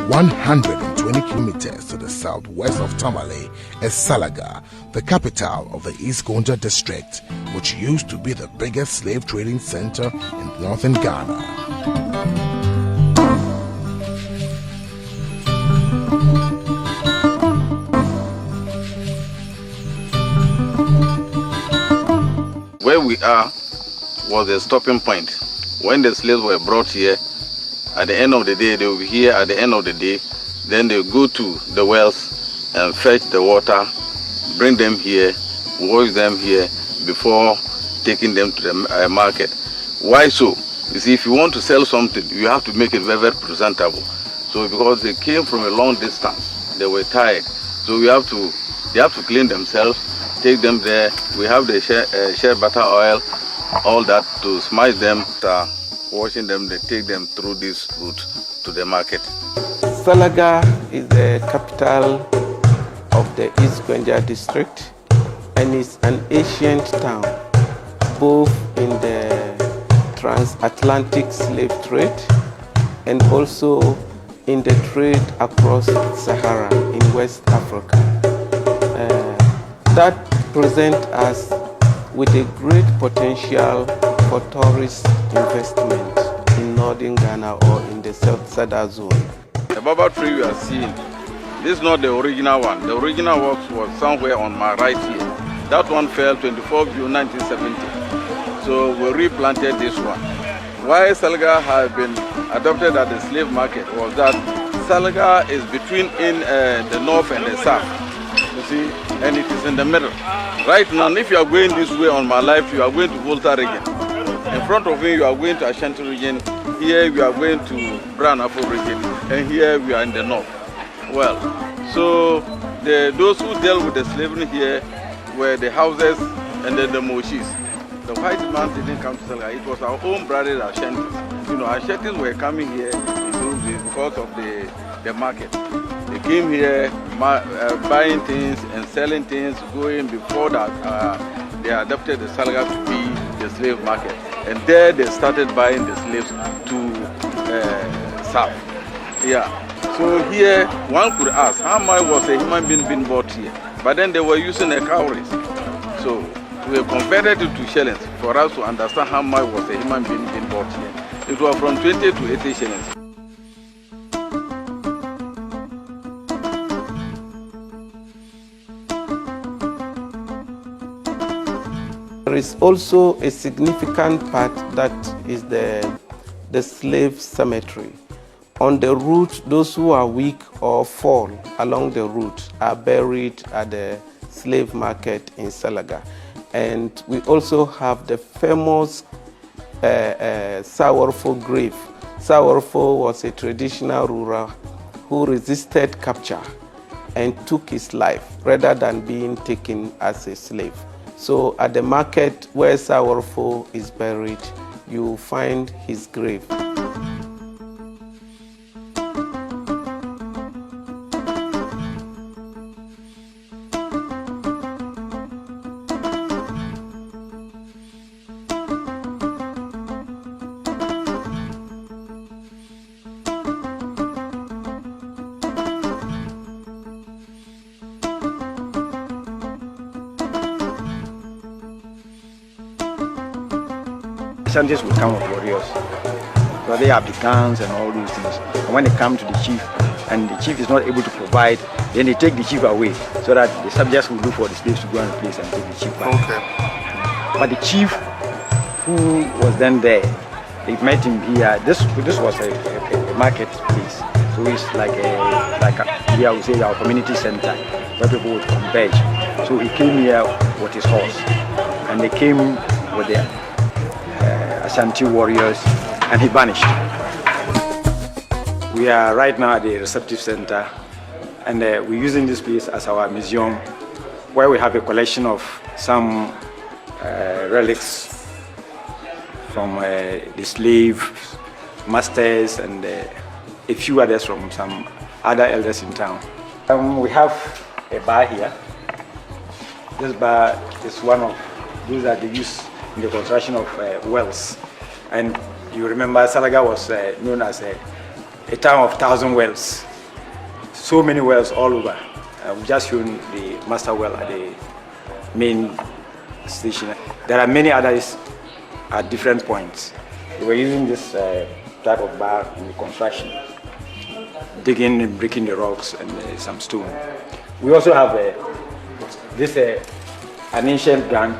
120 kilometers to the southwest of Tamale is Salaga, the capital of the East Gonja district, which used to be the biggest slave trading center in northern Ghana. Where we are was a stopping point. When the slaves were brought here, at the end of the day, they will be here at the end of the day. Then they go to the wells and fetch the water, bring them here, wash them here before taking them to the market. Why so? You see, if you want to sell something, you have to make it very, very presentable. So because they came from a long distance, they were tired. So they have to clean themselves, take them there. We have the shea butter oil, all that to smash them. Washing them, they take them through this route to the market. Salaga is the capital of the East Gonja district and is an ancient town, both in the transatlantic slave trade and also in the trade across Sahara in West Africa. That presents us with a great potential for tourist investment in northern Ghana or in the South Sada zone. The baba tree you are seeing, this is not the original one. The original works was somewhere on my right here. That one fell 24 June 1970. So we replanted this one. Why Salaga has been adopted as the slave market was that Salaga is between the north and the south. You see, and it is in the middle. Right now, if you are going this way on my left, you are going to Volta region. In front of me, you are going to Ashanti region. Here, we are going to Brown Afro region. And here, we are in the north. Well, so those who dealt with the slavery here were the houses and then the Moshis. The white man didn't come to Salaga. It was our own brothers, Ashantis. You know, Ashantis were coming here in those days because of the market. They came here buying things and selling things, going before that they adopted the Salaga to be the slave market. And there they started buying the slaves to South. Yeah. So here one could ask, how much was a human being bought here? But then they were using a cowries. So we converted it to shillings for us to understand how much was a human being bought here. It was from 20 to 80 shillings. There is also a significant part that is the slave cemetery. On the route, those who are weak or fall along the route are buried at the slave market in Salaga. And we also have the famous Sawarfo grave. Sawarfo was a traditional ruler who resisted capture and took his life rather than being taken as a slave. So at the market where Sawarfo is buried, you find his grave. Ashantis will come with warriors. So they have the guns and all these things. And when they come to the chief, and the chief is not able to provide, then they take the chief away, so that the subjects will look for the slaves to go and replace and take the chief back. Okay. But the chief who was then there, they met him here. This was a market place. So it's like here I would say our community center where people would converge. So he came here with his horse, and they came with their Ashanti warriors, and he vanished. We are right now at the receptive center, and we're using this place as our museum, where we have a collection of some relics from the slave masters and a few others from some other elders in town. We have a bar here. This bar is one of those that they use in the construction of wells. And you remember Salaga was known as a town of 1,000 wells. So many wells all over. We've just shown the master well at the main station. There are many others at different points. We were using this type of bar in the construction, digging and breaking the rocks and some stone. We also have this an ancient gun,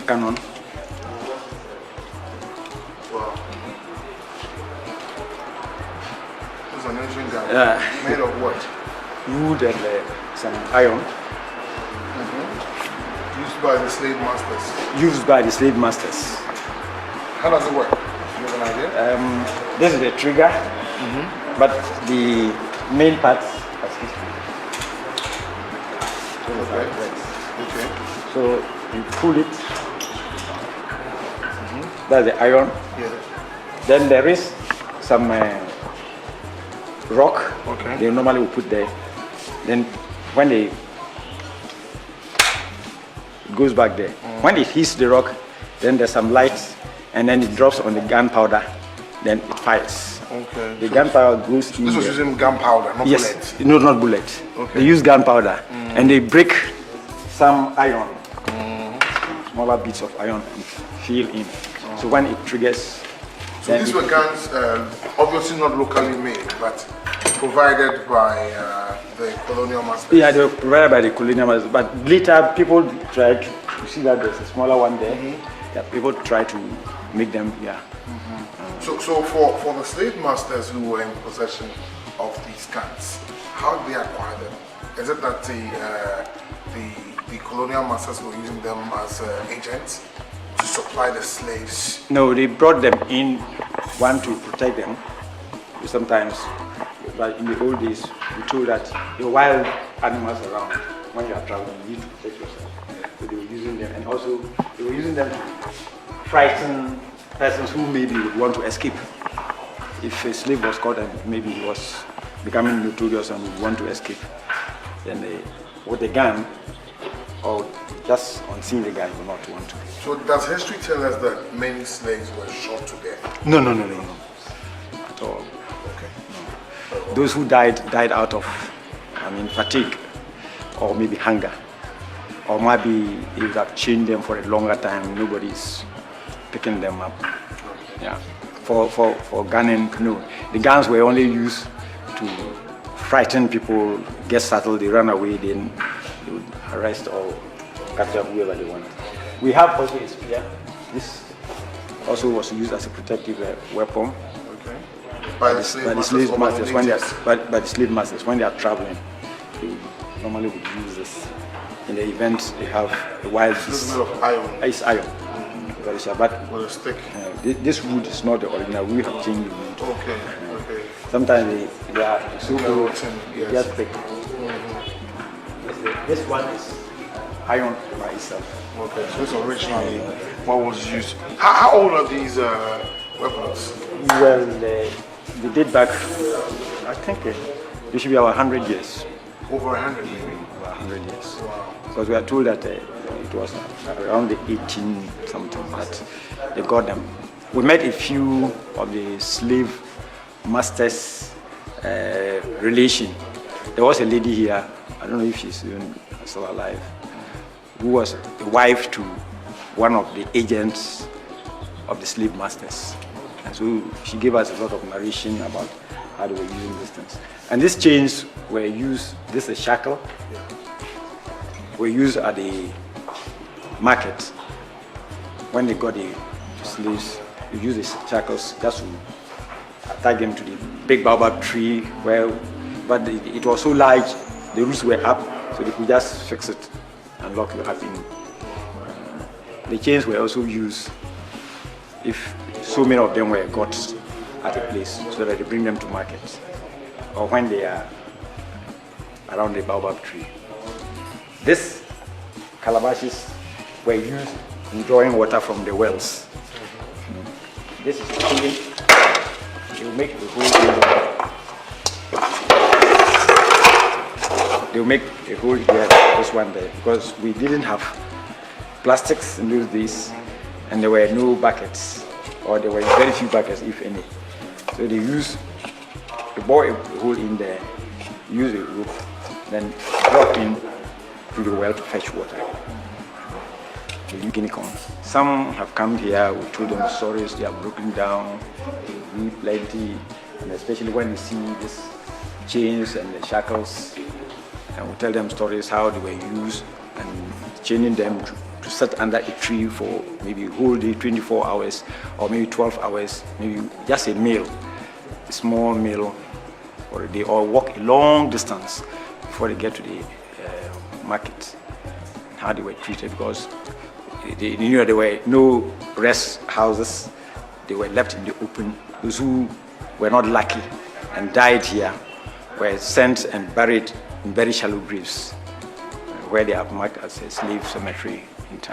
cannon. Wow. It's an ancient gun. Made of what? Wood and some iron. Used by the slave masters. Used by the slave masters. How does it work? Do you have an idea? This is the trigger, but the main parts are Okay. So you pull it. That's the iron. Yeah. Then there is some rock. Okay. They normally will put there. Then when it goes back there, when it hits the rock, then there's some lights, and then it drops on the gunpowder. Then it fires. Okay. The gunpowder goes in. This was there. using gunpowder, not Yes, bullets. no, not bullet. Okay. They use gunpowder, and they break some iron, smaller bits of iron, and fill in. So when it triggers, So these were guns, obviously not locally made, but provided by the colonial masters. yeah, they were provided by the colonial masters. But later, people tried to, you see that there's a smaller one there. Yeah, people try to make them. Yeah. So for the slave masters who were in possession of these guns, how did they acquire them? Is it that the colonial masters were using them as agents to supply the slaves? No, they brought them in, one to protect them. Sometimes, but in the old days, we told that the wild animals around, when you are traveling, you need to protect yourself. So they were using them, and also they were using them to frighten persons who maybe would want to escape. If a slave was caught and maybe he was becoming notorious and would want to escape, then they, with a gun, or just on seeing the gun, would not want to. So does history tell us that many slaves were shot to death? No, at all. Okay. Those who died out of, fatigue, or maybe hunger, or maybe it would have chained them for a longer time. Nobody's picking them up. Yeah. For gunning, no. The guns were only used to frighten people, get startled, they run away, then they would arrest or capture whoever they want. We have also a spear. This also was used as a protective weapon. Okay. By the slave masters when they are, by the slave masters when they are traveling, they normally would use this. In the event they have a wild beast. It's made of iron. It's iron. Very sharp, but With a stick. this wood is not the original. We have changed the wood. Okay. Okay. Sometimes they are so good, Yes. just thick. This one is iron by itself. Okay. So it's originally what was used. How old are these weapons? Well, they date back, I think they should be about 100 years. Over 100 maybe. About 100 years. Wow. Because we are told that it was around the 18 something that they got them. We met a few of the slave masters' relation. There was a lady here, I don't know if she's even still alive, who was a wife to one of the agents of the slave masters. And so she gave us a lot of narration about how they were using these things. And these chains were used, this is a shackle, were used at the market. When they got the slaves, they used the shackles just to attach them to the big baobab tree, but it was so large, the roots were up, so they could just fix it and lock you up in. The chains were also used if so many of them were got at a place, so that they bring them to market, or when they are around the baobab tree. These calabashes were used in drawing water from the wells. This is cooling. You make the hole. They'll make a hole here, this one there, because we didn't have plastics in those days, and there were no buckets, or there were very few buckets, if any. So they use They bore a hole in there, use a rope, then drop in to the well to fetch water. The Guinea corn. Some have come here, we told them stories, they have broken down, they read plenty, and especially when you see these chains and the shackles, and we tell them stories how they were used and chaining them to sit under a tree for maybe a whole day, 24 hours, or maybe 12 hours, maybe just a meal, a small meal for a day, or walk a long distance before they get to the market. How they were treated, because they knew there were no rest houses. They were left in the open. Those who were not lucky and died here were sent and buried in very shallow graves, where they are marked as a slave cemetery.